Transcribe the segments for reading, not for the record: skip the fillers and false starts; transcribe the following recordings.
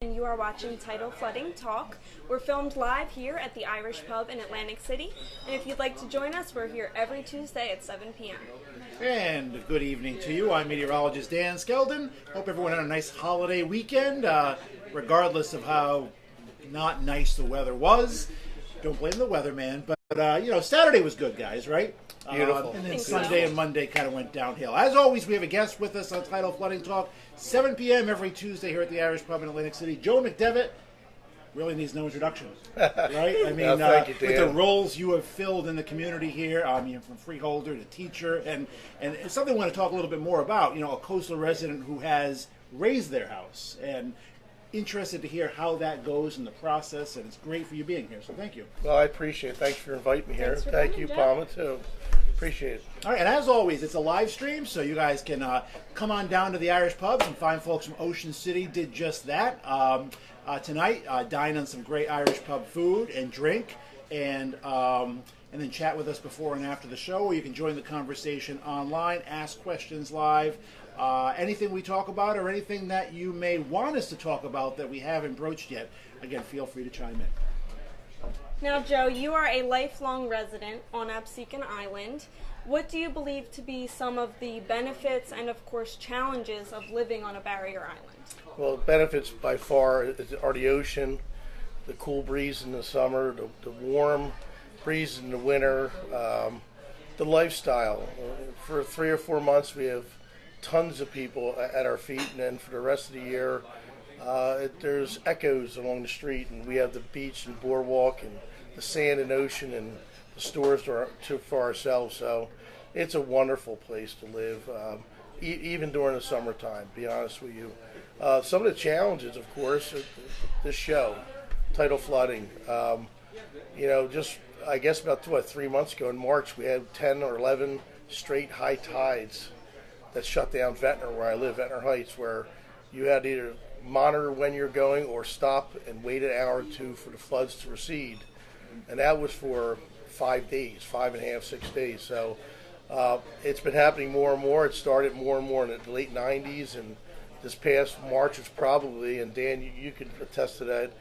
And you are watching Tidal Flooding Talk. We're filmed live here at the Irish Pub in Atlantic City. And if you'd like to join us, we're here every Tuesday at 7 p.m. And good evening to you. I'm meteorologist Dan Skeldon. Hope everyone had a nice holiday weekend, regardless of how not nice the weather was. Don't blame the weatherman, but Saturday was good, guys, right? Beautiful. And then Sunday and Monday kind of went downhill. As always, we have a guest with us on Tidal Flooding Talk, 7 p.m. every Tuesday here at the Irish Pub in Atlantic City. Joe McDevitt really needs no introduction, right? I mean, thank you, Dan. with the roles you have filled in the community here, from freeholder to teacher, and it's something I want to talk a little bit more about. A coastal resident who has raised their house, and interested to hear how that goes in the process, and it's great for you being here, so thank you. Well, I appreciate it. Thanks for inviting me here. Thank you, Palma, too. Appreciate it. All right, and as always, it's a live stream, so you guys can come on down to the Irish Pub. Some fine folks from Ocean City did just that. Tonight, dine on some great Irish pub food and drink, and then chat with us before and after the show, or you can join the conversation online, ask questions live. Anything we talk about or anything that you may want us to talk about that we haven't broached yet, again, feel free to chime in. Now, Joe, you are a lifelong resident on Absecon Island. What do you believe to be some of the benefits and, of course, challenges of living on a barrier island? Well, benefits by far are the ocean, the cool breeze in the summer, the warm breeze in the winter, the lifestyle. For 3 or 4 months, we have tons of people at our feet, and then for the rest of the year, there's echoes along the street, and we have the beach and boardwalk and the sand and ocean and the stores for ourselves. So it's a wonderful place to live, even during the summertime, to be honest with you. Some of the challenges, of course, this show, Tidal Flooding. Just I guess about 3 months ago in March, we had 10 or 11 straight high tides that shut down Ventnor, where I live, Ventnor Heights, where you had to either monitor when you're going or stop and wait an hour or two for the floods to recede. And that was for 5 days, 5.5, 6 days. So it's been happening more and more. It started more and more in the late 90s, and this past March was probably, and Dan, you could attest to that,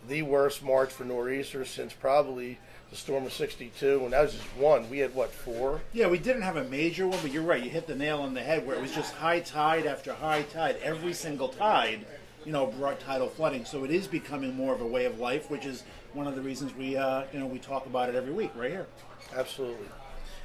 the worst March for nor'easters since probably the storm of 62, and that was just one. We had, 4? Yeah, we didn't have a major one, but you're right. You hit the nail on the head where it was just high tide after high tide. Every single tide, brought tidal flooding. So it is becoming more of a way of life, which is one of the reasons we talk about it every week right here. Absolutely.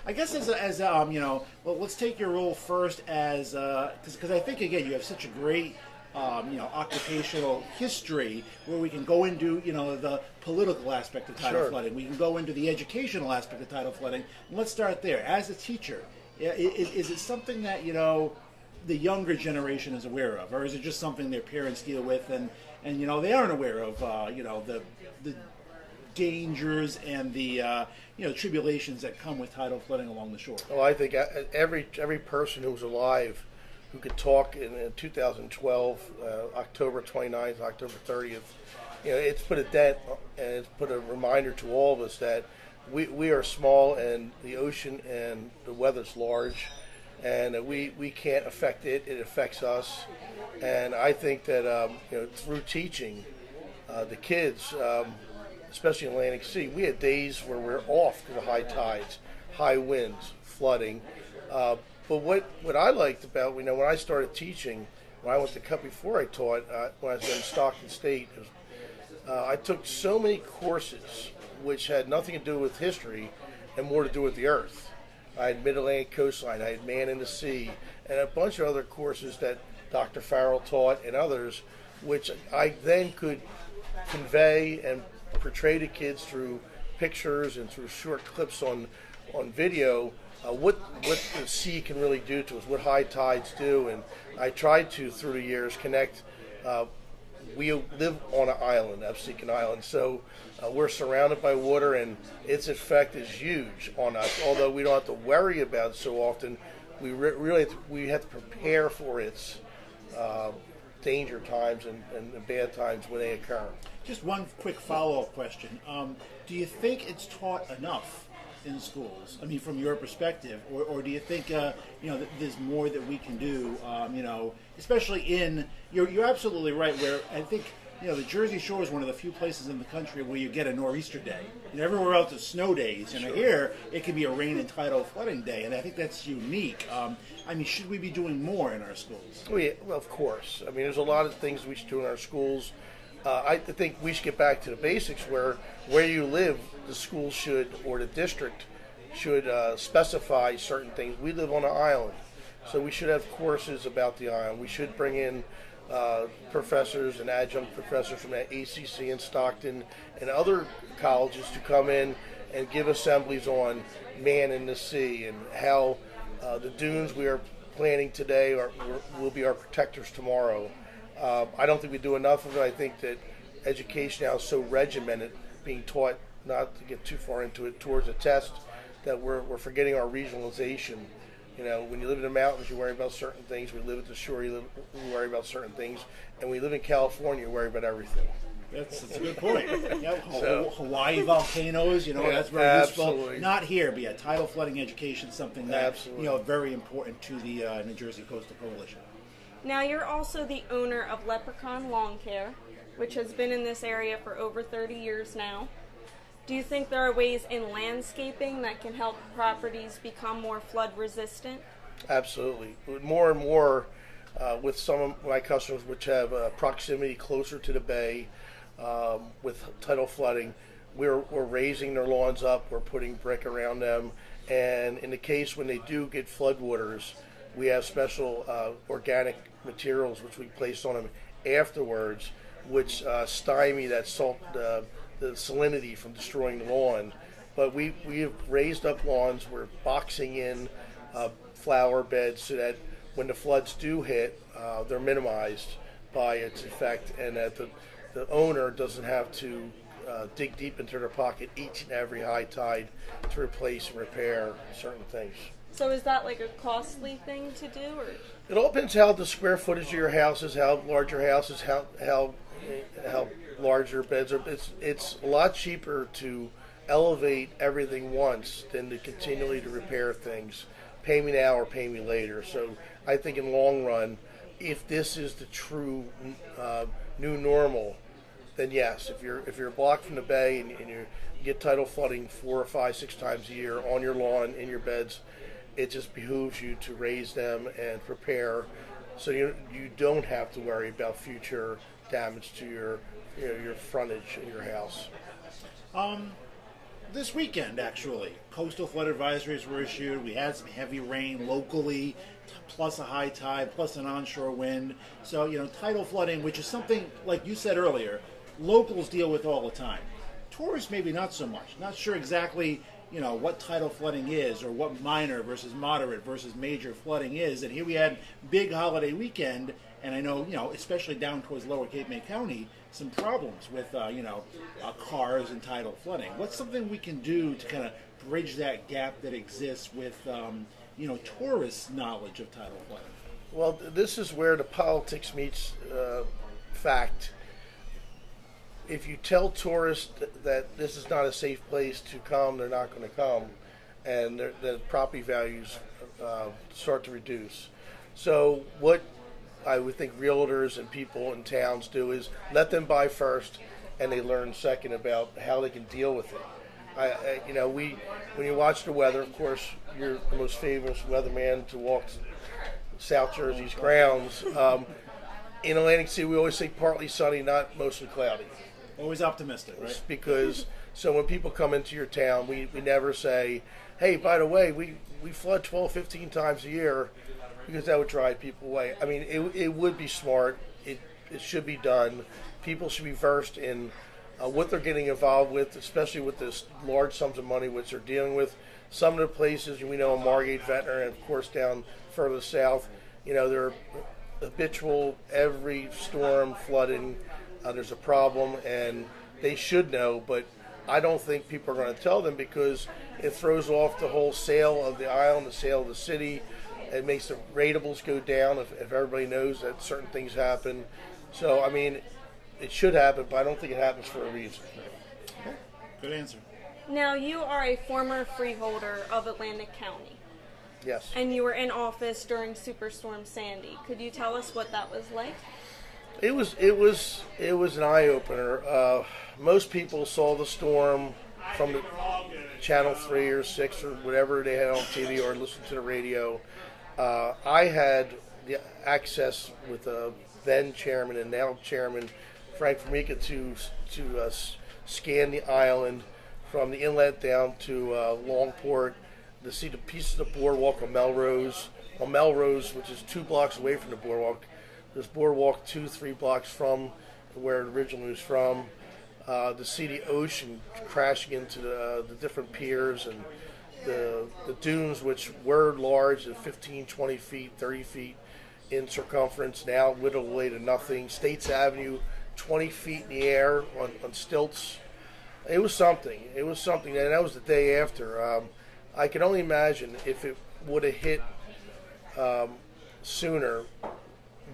I guess well, let's take your role first as, because I think, again, you have such a great occupational history where we can go into, the political aspect of tidal flooding. We can go into the educational aspect of tidal flooding. And let's start there. As a teacher, is it something that, the younger generation is aware of, or is it just something their parents deal with and they aren't aware of, the dangers and the, tribulations that come with tidal flooding along the shore? Well, I think every person who's alive who could talk in 2012, October 29th, October 30th, it's put a dent and it's put a reminder to all of us that we are small and the ocean and the weather's large, and we can't affect it. It affects us. And I think that through teaching the kids, especially in Atlantic City, we had days where we're off because of high tides, high winds, flooding. But what I liked about, when I started teaching, when I went to cut before I taught, when I was in Stockton State, I took so many courses which had nothing to do with history and more to do with the earth. I had Mid-Atlantic Coastline, I had Man in the Sea, and a bunch of other courses that Dr. Farrell taught and others, which I then could convey and portray to kids through pictures and through short clips on video, what the sea can really do to us, what high tides do. And I tried to, through the years, connect. We live on an island, Absecon Island, so we're surrounded by water, and its effect is huge on us. Although we don't have to worry about it so often, we really have to prepare for its danger times and bad times when they occur. Just one quick follow-up question. Do you think it's taught enough in schools? I mean, from your perspective, or do you think that there's more that we can do? Especially in you're absolutely right. Where I think the Jersey Shore is one of the few places in the country where you get a nor'easter day. Everywhere else is snow days, and here it can be a rain and tidal flooding day, and I think that's unique. Should we be doing more in our schools? Well, yeah, well, of course. There's a lot of things we should do in our schools. I think we should get back to the basics where you live, the school should, or the district should specify certain things. We live on an island, so we should have courses about the island. We should bring in professors and adjunct professors from the ACC in Stockton and other colleges to come in and give assemblies on man in the sea and how the dunes we are planning today will be our protectors tomorrow. I don't think we do enough of it. I think that education now is so regimented, being taught not to get too far into it towards a test, that we're forgetting our regionalization. When you live in the mountains, you worry about certain things. We live at the shore, you worry about certain things. And we live in California, you worry about everything. That's a good point. Hawaii volcanoes, that's very useful. Not here, but tidal flooding education is something that very important to the New Jersey Coastal Coalition. Now, you're also the owner of Leprechaun Lawn Care, which has been in this area for over 30 years now. Do you think there are ways in landscaping that can help properties become more flood resistant? Absolutely. More and more with some of my customers which have proximity closer to the bay with tidal flooding, we're raising their lawns up, we're putting brick around them, and in the case when they do get floodwaters, we have special organic materials which we place on them afterwards, which stymie that salt, the salinity from destroying the lawn. But we have raised up lawns. We're boxing in flower beds so that when the floods do hit, they're minimized by its effect, and that the owner doesn't have to dig deep into their pocket each and every high tide to replace and repair certain things. So is that like a costly thing to do, or? It all depends how the square footage of your house is, how large your house is, how large your beds are. It's a lot cheaper to elevate everything once than to continually to repair things. Pay me now or pay me later. So I think in the long run, if this is the true new normal, then yes. If you're blocked from the bay and you get tidal flooding 4 or 5, 6 times a year on your lawn, in your beds, it just behooves you to raise them and prepare, so you don't have to worry about future damage to your frontage in your house. This weekend, actually, coastal flood advisories were issued. We had some heavy rain locally, plus a high tide, plus an onshore wind. So, tidal flooding, which is something, like you said earlier, locals deal with all the time. Tourists, maybe not so much. Not sure exactly what tidal flooding is, or what minor versus moderate versus major flooding is. And here we had big holiday weekend, and I know, especially down towards Lower Cape May County, some problems with, cars and tidal flooding. What's something we can do to kind of bridge that gap that exists with, tourists' knowledge of tidal flooding? Well, this is where the politics meets fact. If you tell tourists that this is not a safe place to come, they're not going to come, and the property values start to reduce. So what I would think realtors and people in towns do is let them buy first, and they learn second about how they can deal with it. When you watch the weather, of course, you're the most famous weatherman to walk South Jersey's grounds. In Atlantic City, we always say partly sunny, not mostly cloudy. Always optimistic, right? Because so when people come into your town, we never say, hey, by the way, we flood 12, 15 times a year, because that would drive people away. I mean, it would be smart. It should be done. People should be versed in what they're getting involved with, especially with this large sums of money which they're dealing with. Some of the places, we know in Margate, Ventnor, and of course down further south, they're habitual, every storm, flooding, there's a problem, and they should know, but I don't think people are going to tell them, because it throws off the whole sale of the island, the sale of the city. It makes the ratables go down if everybody knows that certain things happen. So, it should happen, but I don't think it happens for a reason. Okay. Good answer. Now, you are a former freeholder of Atlantic County. Yes. And you were in office during Superstorm Sandy. Could you tell us what that was like? It was an eye opener. Most people saw the storm from the Channel 3 or 6 or whatever they had on TV or listened to the radio. I had the access with then chairman and now chairman Frank Formica to scan the island from the inlet down to Longport, to see the pieces of boardwalk on Melrose, which is 2 blocks away from the boardwalk. There's boardwalk 2-3 blocks from where it originally was from. To see the ocean crashing into the different piers and the dunes, which were large at 15, 20 feet, 30 feet in circumference, now whittled away to nothing. States Avenue, 20 feet in the air on stilts. It was something. And that was the day after. I can only imagine if it would have hit sooner,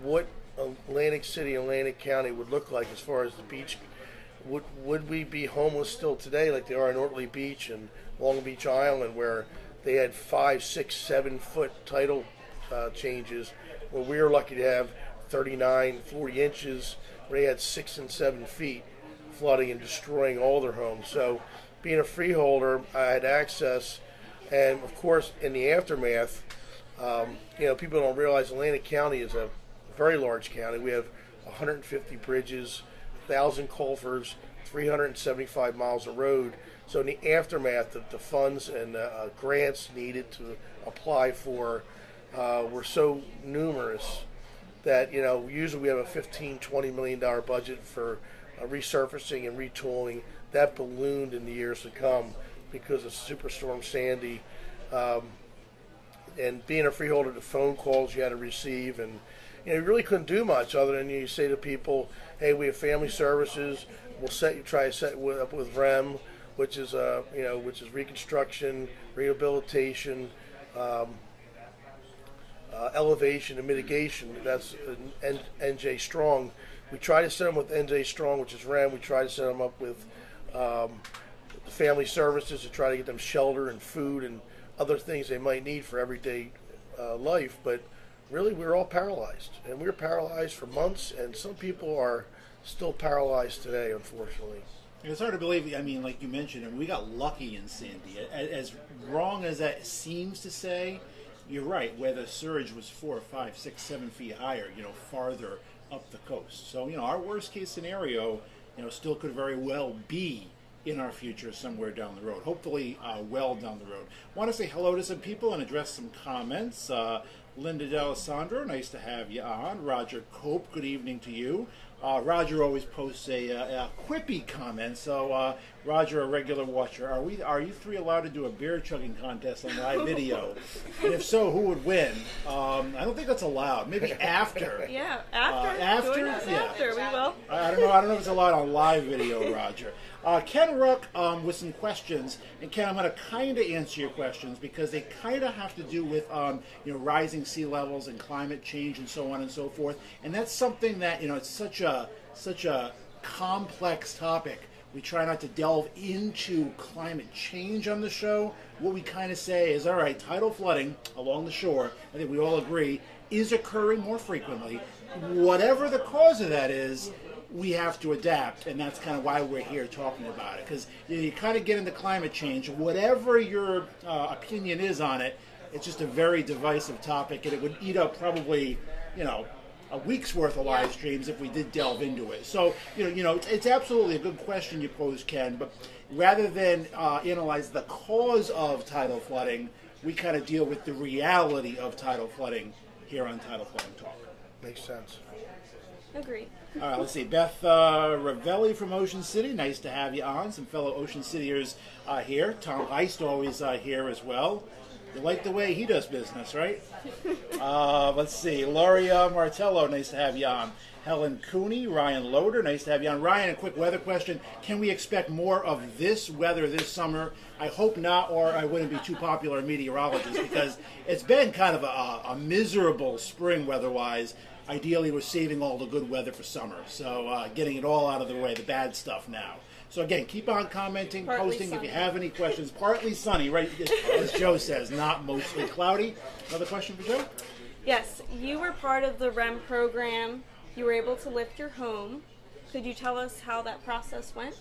what Atlantic City, Atlantic County would look like as far as the beach. Would we be homeless still today like they are in Ortley Beach and Long Beach Island, where they had 5, 6, 7 foot tidal changes, where we were lucky to have 39, 40 inches, where they had 6 and 7 feet flooding and destroying all their homes. So being a freeholder, I had access, and of course in the aftermath, people don't realize Atlantic County is a very large county. We have 150 bridges, 1,000 culverts, 375 miles of road. So in the aftermath, the funds and grants needed to apply for were so numerous that usually we have a $15-20 million budget for resurfacing and retooling. That ballooned in the years to come because of Superstorm Sandy. And being a freeholder, the phone calls you had to receive, and you really couldn't do much other than you say to people, "Hey, we have family services. We'll try to set you up with REM, which is reconstruction, rehabilitation, elevation, and mitigation." That's NJ Strong. We try to set them with NJ Strong, which is REM. We try to set them up with family services to try to get them shelter and food and other things they might need for everyday life, but really, we were all paralyzed, and we were paralyzed for months, and some people are still paralyzed today, unfortunately. It's hard to believe. I mean, like you mentioned, we got lucky in Sandy. As wrong as that seems to say, you're right. Where the surge was 4, 5, 6, 7 feet higher, farther up the coast. So, our worst case scenario, still could very well be in our future somewhere down the road. Hopefully, well down the road. Want to say hello to some people and address some comments. Linda D'Alessandro, nice to have you on. Roger Cope, good evening to you. Roger always posts a quippy comment, so Roger, a regular watcher, are you three allowed to do a beer chugging contest on live video? And if so, who would win? I don't think that's allowed. Maybe after. Yeah, after. Join us after. We will. I don't know if it's allowed on live video, Roger. Ken Ruck with some questions, and Ken, I'm going to kind of answer your questions because they kind of have to do with rising sea levels and climate change and so on and so forth. And that's something that it's such a complex topic. We try not to delve into climate change on the show. What we kind of say is, all right, tidal flooding along the shore, I think we all agree, is occurring more frequently. Whatever the cause of that is, we have to adapt, and that's kind of why we're here talking about it. Because you kind of get into climate change, whatever your opinion is on it, it's just a very divisive topic, and it would eat up probably, a week's worth of live streams if we did delve into it. So, it's absolutely a good question you posed, Ken, but rather than analyze the cause of tidal flooding, we kind of deal with the reality of tidal flooding here on Tidal Flooding Talk. Makes sense. Agreed. All right, let's see. Beth Ravelli from Ocean City, nice to have you on. Some fellow Ocean Cityers here. Tom Heist always here as well. You like the way he does business, right? Let's see. Lauria Martello, nice to have you on. Helen Cooney, Ryan Loader, nice to have you on. Ryan, a quick weather question. Can we expect more of this weather this summer? I hope not, or I wouldn't be too popular a meteorologist, because it's been kind of a miserable spring weather-wise. Ideally, we're saving all the good weather for summer, so getting it all out of the way, the bad stuff now. So again, keep on commenting, Partly posting sunny. if you have any questions. Partly sunny, right, as Joe says, not mostly cloudy. Another question for Joe? Yes, you were part of the REM program You were able to lift your home. Could you tell us how that process went?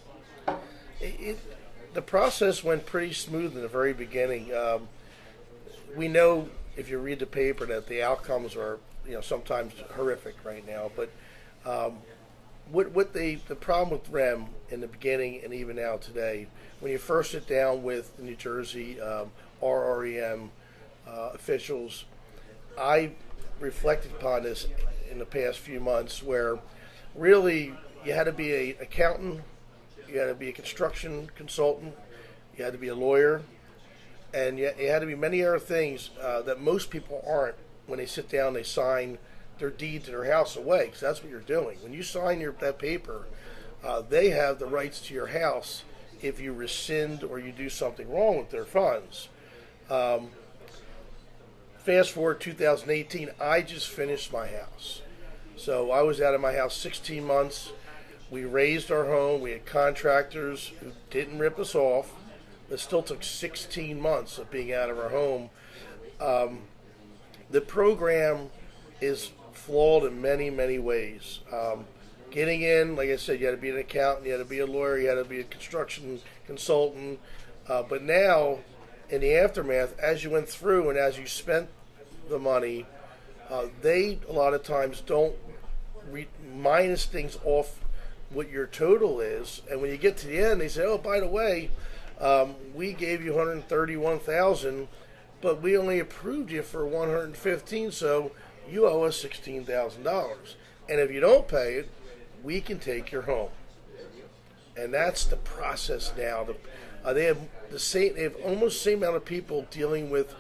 The process went pretty smooth in the very beginning. We know, if you read the paper, that the outcomes are, sometimes horrific right now. But the problem with REM in the beginning and even now today, when you first sit down with the New Jersey RREM officials, I reflected upon this in the past few months, where really you had to be an accountant, you had to be a construction consultant, you had to be a lawyer, and you had to be many other things that most people aren't when they sit down, they sign their deed to their house away, because that's what you're doing. When you sign that paper, they have the rights to your house if you rescind or you do something wrong with their funds. Fast forward 2018, I just finished my house. So I was out of my house 16 months. We raised our home. We had contractors who didn't rip us off. It still took 16 months of being out of our home. The program is flawed in many, many ways. Getting in, like I said, you had to be an accountant, you had to be a lawyer, you had to be a construction consultant. But now, in the aftermath, as you went through and as you spent the money, they a lot of times don't minus things off what your total is, and when you get to the end, they say, "Oh, by the way, we gave you $131,000, but we only approved you for $115,000, so you owe us $16,000, and if you don't pay it, we can take your home." And that's the process now. They have almost the same amount of people dealing with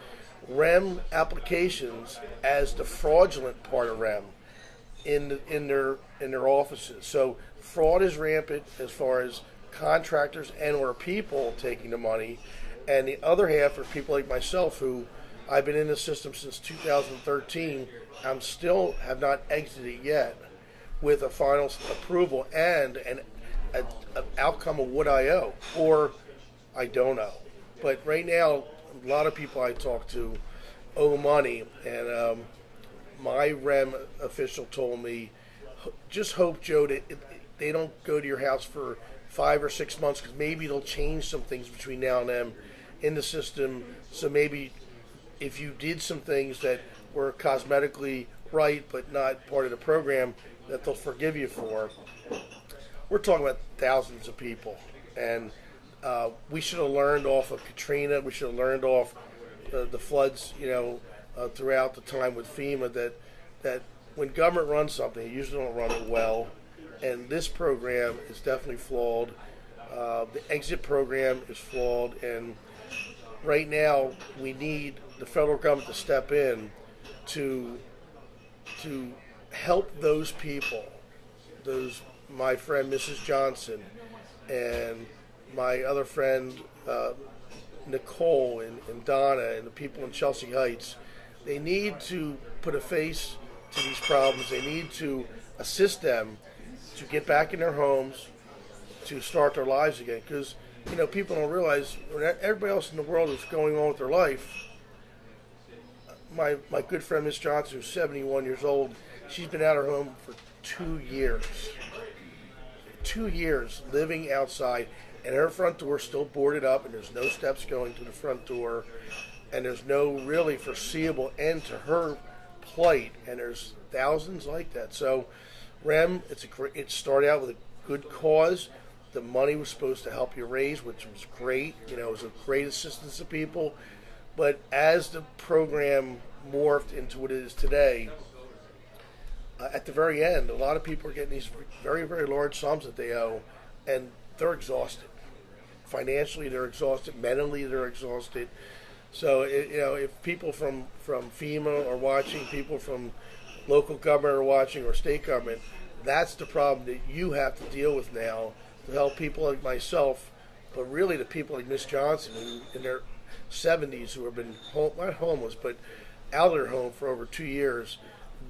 REM applications as the fraudulent part of REM in their offices. So fraud is rampant as far as contractors and or people taking the money, and the other half are people like myself who I've been in the system since 2013. I'm still have not exited yet with a final approval and an outcome of what I owe or I don't owe. But right now, a lot of people I talk to owe money, and my REM official told me, just hope, Joe, that they don't go to your house for 5 or 6 months, because maybe they'll change some things between now and then in the system. So maybe if you did some things that were cosmetically right but not part of the program, that they'll forgive you for. We're talking about thousands of people, and we should have learned off of Katrina. We should have learned off the floods, throughout the time with FEMA, that when government runs something, they usually don't run it well. And this program is definitely flawed. The exit program is flawed, and right now we need the federal government to step in to help those people, my friend Mrs. Johnson and my other friend Nicole and Donna and the people in Chelsea Heights. They need to put a face to these problems. They need to assist them to get back in their homes, to start their lives again. Because, people don't realize when everybody else in the world is going on with their life. My good friend Miss Johnson, who's 71 years old, she's been out of her home for 2 years. 2 years living outside, and her front door still boarded up, and there's no steps going to the front door, and there's no really foreseeable end to her plight, and there's thousands like that. So REM, it started out with a good cause. The money was supposed to help you raise, which was great. It was a great assistance to people. But as the program morphed into what it is today, at the very end, a lot of people are getting these very, very large sums that they owe, and they're exhausted. Financially, they're exhausted. Mentally, they're exhausted. So, if people from FEMA are watching, people from local government are watching, or state government, that's the problem that you have to deal with now to help people like myself, but really the people like Miss Johnson, who in their 70s, who have been not homeless, but out of their home for over 2 years.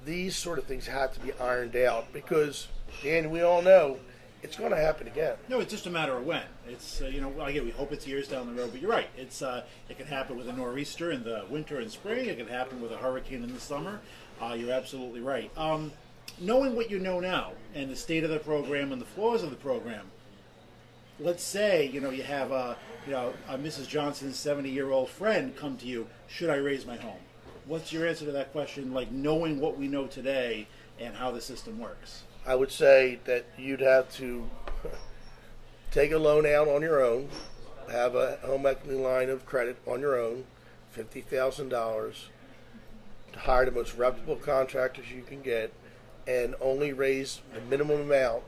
These sort of things have to be ironed out because, Dan, we all know it's going to happen again. No, it's just a matter of when. It's again, we hope it's years down the road, but you're right. It can happen with a nor'easter in the winter and spring. It can happen with a hurricane in the summer. You're absolutely right. knowing what you know now and the state of the program and the flaws of the program, let's say, you have a Mrs. Johnson's 70-year-old friend come to you, should I raise my home? What's your answer to that question, like knowing what we know today and how the system works? I would say that you'd have to take a loan out on your own, have a home equity line of credit on your own, $50,000, hire the most reputable contractors you can get, and only raise the minimum amount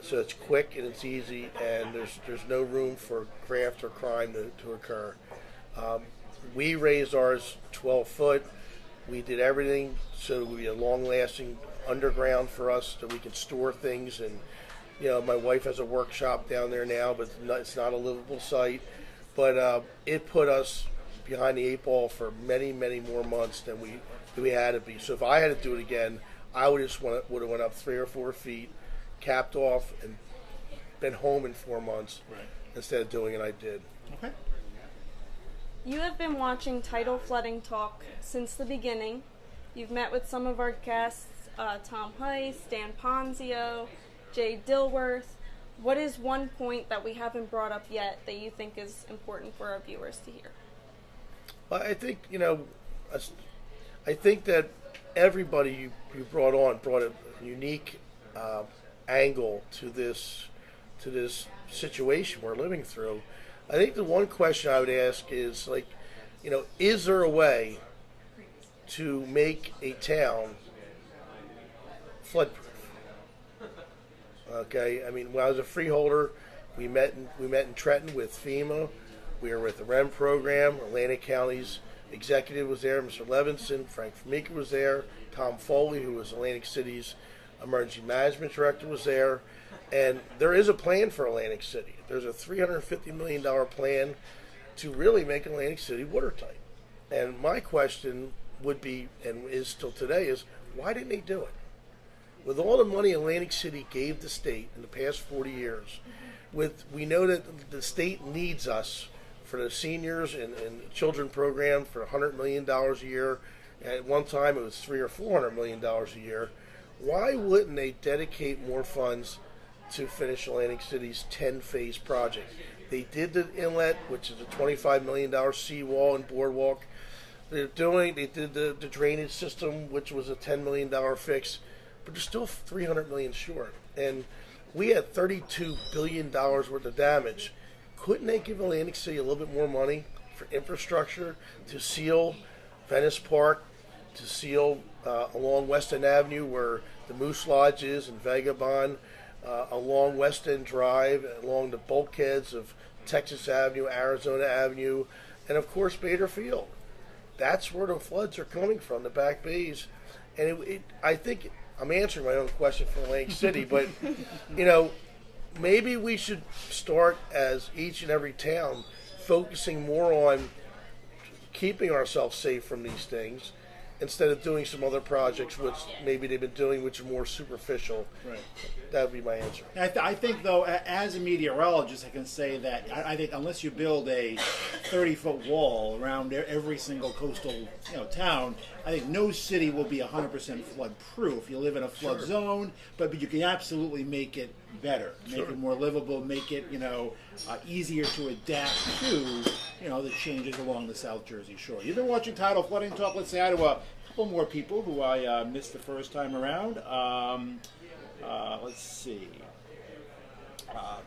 so it's quick and it's easy, and there's no room for graft or crime to occur. We raised ours 12 foot. We did everything so it would be a long-lasting underground for us that we could store things. And my wife has a workshop down there now, but it's not a livable site. But it put us behind the eight ball for many, many more months than we had to be. So if I had to do it again, I would have went up 3 or 4 feet, capped off, and been home in 4 months instead of doing it. I did. Okay. You have been watching Tidal Flooding Talk since the beginning. You've met with some of our guests, Tom Heiss, Dan Ponzio, Jay Dilworth. What is one point that we haven't brought up yet that you think is important for our viewers to hear? Well, I think, I think that everybody you brought on brought a unique angle to this situation we're living through. I think the one question I would ask is, is there a way to make a town floodproof? Okay, I mean, when I was a freeholder, we met in Trenton with FEMA. We were with the REM program. Atlantic County's executive was there. Mr. Levinson, Frank Formica was there. Tom Foley, who was Atlantic City's emergency management director, was there. And there is a plan for Atlantic City. There's a $350 million plan to really make Atlantic City watertight. And my question would be, and is still today, is why didn't they do it? With all the money Atlantic City gave the state in the past 40 years, we know that the state needs us for the seniors and children program for $100 million a year. At one time it was $300 or $400 million a year. Why wouldn't they dedicate more funds to finish Atlantic City's 10-phase project? They did the inlet, which is a $25 million seawall and boardwalk. They did the drainage system, which was a $10 million fix, but they're still $300 million short. And we had $32 billion worth of damage. Couldn't they give Atlantic City a little bit more money for infrastructure to seal Venice Park, to seal along West End Avenue where the Moose Lodge is and Vagabond, along West End Drive, along the bulkheads of Texas Avenue, Arizona Avenue, and of course Bader Field. That's where the floods are coming from, the back bays. And I think I'm answering my own question for Atlantic City, but maybe we should start as each and every town focusing more on keeping ourselves safe from these things instead of doing some other projects which maybe they've been doing which are more superficial. Right. That would be my answer. I think, though, as a meteorologist, I can say that I think unless you build a 30-foot wall around every single coastal town, I think no city will be 100% flood-proof. You live in a flood zone, but you can absolutely make it better, make it more livable, make it easier to adapt to the changes along the South Jersey shore. You've been watching Tidal Flooding Talk. Let's say hi to a couple more people who I missed the first time around. Let's see.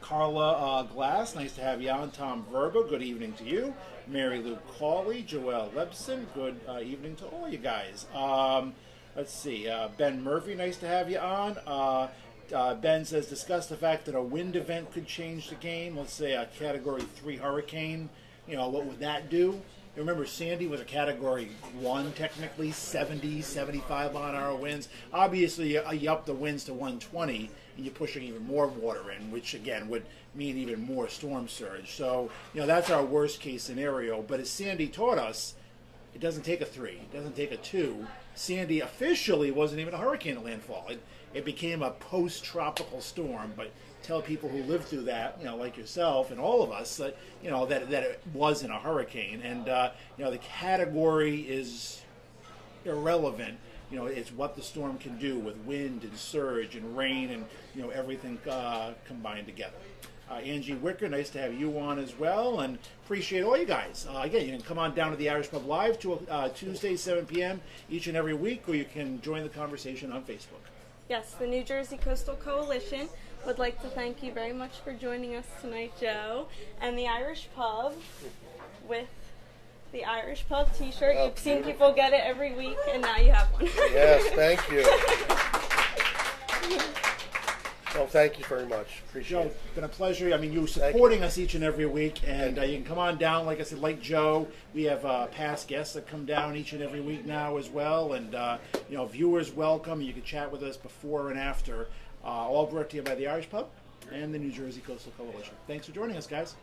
Carla Glass, nice to have you on. Tom Verba, good evening to you. Mary Lou Cawley, Joelle Lebson, good evening to all you guys. Let's see. Ben Murphy, nice to have you on. Ben says, discuss the fact that a wind event could change the game. Let's say a Category 3 hurricane. What would that do? Remember, Sandy was a Category 1, technically, 70, 75 mile-an-hour winds. Obviously, you up the winds to 120, and you're pushing even more water in, which, again, would mean even more storm surge. So, that's our worst-case scenario. But as Sandy taught us, it doesn't take a 3. It doesn't take a 2. Sandy officially wasn't even a hurricane at landfall. It became a post-tropical storm, but tell people who lived through that, like yourself and all of us, that that it wasn't a hurricane. And the category is irrelevant it's what the storm can do with wind and surge and rain and everything combined together. Angie Wicker, nice to have you on as well, and appreciate all you guys. Again, you can come on down to the Irish Pub Live to Tuesday, 7 p.m. each and every week, or you can join the conversation on Facebook. Yes, the New Jersey Coastal Coalition would like to thank you very much for joining us tonight, Joe, and the Irish Pub with the Irish Pub t-shirt. You've seen people get it every week, and now you have one. Yes, thank you. Well, thank you very much. Appreciate Joe, it. It's been a pleasure. I mean, you supporting us each and every week, and you can come on down. Like I said, like Joe, we have past guests that come down each and every week now as well, and viewers welcome. You can chat with us before and after. All brought to you by the Irish Pub and the New Jersey Coastal Coalition. Thanks for joining us, guys.